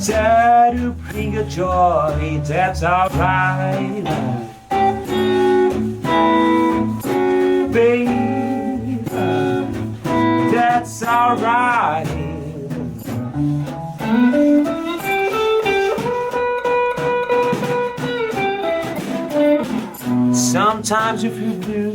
Try to bring a joy, that's alright. Baby, that's alright. Sometimes you feel blue,